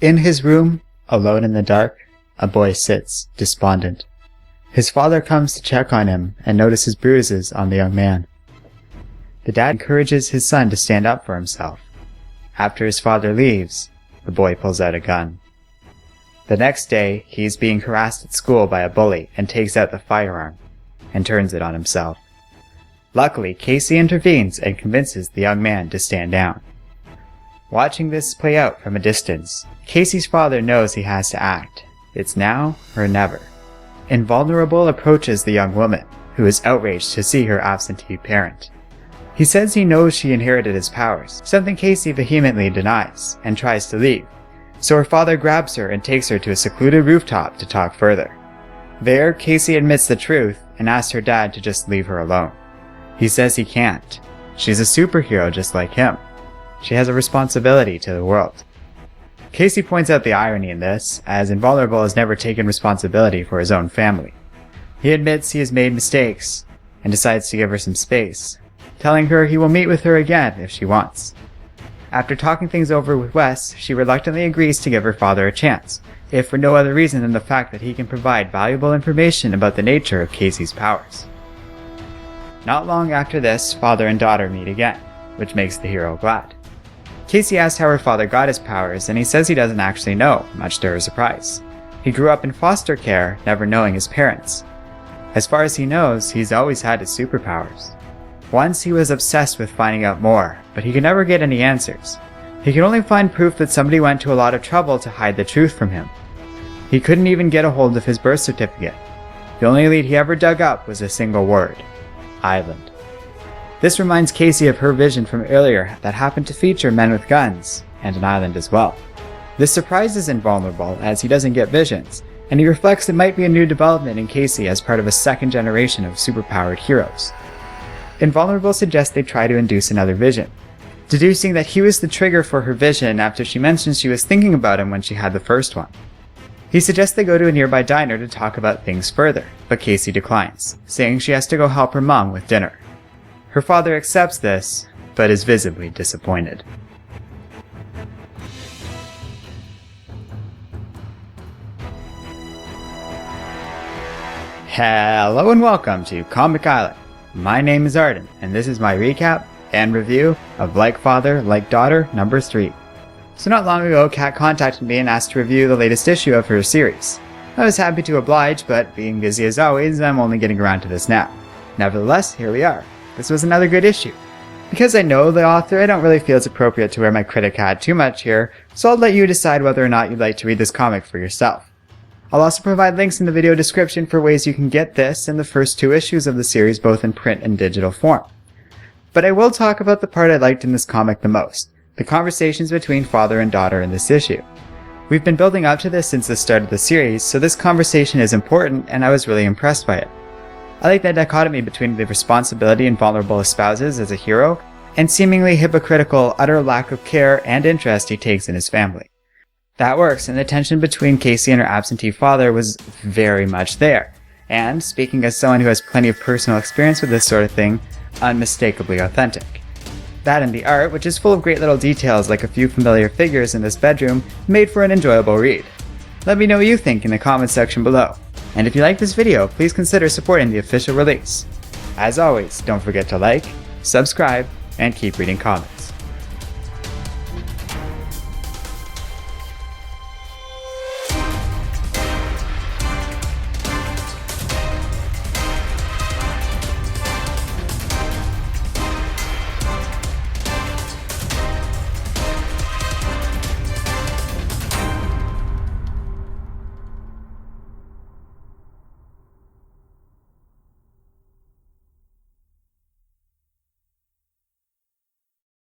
In his room, alone in the dark, a boy sits, despondent. His father comes to check on him and notices bruises on the young man. The dad encourages his son to stand up for himself. After his father leaves, the boy pulls out a gun. The next day, he is being harassed at school by a bully and takes out the firearm and turns it on himself. Luckily, Casey intervenes and convinces the young man to stand down. Watching this play out from a distance, Casey's father knows he has to act. It's now or never. Invulnerable approaches the young woman, who is outraged to see her absentee parent. He says he knows she inherited his powers, something Casey vehemently denies, and tries to leave. So her father grabs her and takes her to a secluded rooftop to talk further. There, Casey admits the truth and asks her dad to just leave her alone. He says he can't. She's a superhero just like him. She has a responsibility to the world. Casey points out the irony in this, as Invulnerable has never taken responsibility for his own family. He admits he has made mistakes, and decides to give her some space, telling her he will meet with her again if she wants. After talking things over with Wes, she reluctantly agrees to give her father a chance, if for no other reason than the fact that he can provide valuable information about the nature of Casey's powers. Not long after this, father and daughter meet again, which makes the hero glad. Casey asks how her father got his powers, and he says he doesn't actually know, much to her surprise. He grew up in foster care, never knowing his parents. As far as he knows, he's always had his superpowers. Once he was obsessed with finding out more, but he could never get any answers. He could only find proof that somebody went to a lot of trouble to hide the truth from him. He couldn't even get a hold of his birth certificate. The only lead he ever dug up was a single word: island. This reminds Casey of her vision from earlier that happened to feature men with guns, and an island as well. This surprises Invulnerable as he doesn't get visions, and he reflects it might be a new development in Casey as part of a second generation of superpowered heroes. Invulnerable suggests they try to induce another vision, deducing that he was the trigger for her vision after she mentions she was thinking about him when she had the first one. He suggests they go to a nearby diner to talk about things further, but Casey declines, saying she has to go help her mom with dinner. Her father accepts this, but is visibly disappointed. Hello and welcome to Comic Island. My name is Arden, and this is my recap and review of Like Father, Like Daughter number 3. So not long ago, Kat contacted me and asked to review the latest issue of her series. I was happy to oblige, but being busy as always, I'm only getting around to this now. Nevertheless, here we are. This was another good issue. Because I know the author, I don't really feel it's appropriate to wear my critic hat too much here, so I'll let you decide whether or not you'd like to read this comic for yourself. I'll also provide links in the video description for ways you can get this and the first 2 issues of the series both in print and digital form. But I will talk about the part I liked in this comic the most, the conversations between father and daughter in this issue. We've been building up to this since the start of the series, so this conversation is important and I was really impressed by it. I like that dichotomy between the responsibility Invulnerable espouses as a hero and seemingly hypocritical, utter lack of care and interest he takes in his family. That works, and the tension between Casey and her absentee father was very much there. And, speaking as someone who has plenty of personal experience with this sort of thing, unmistakably authentic. That and the art, which is full of great little details like a few familiar figures in this bedroom, made for an enjoyable read. Let me know what you think in the comments section below. And if you like this video, please consider supporting the official release. As always, don't forget to like, subscribe, and keep reading comics.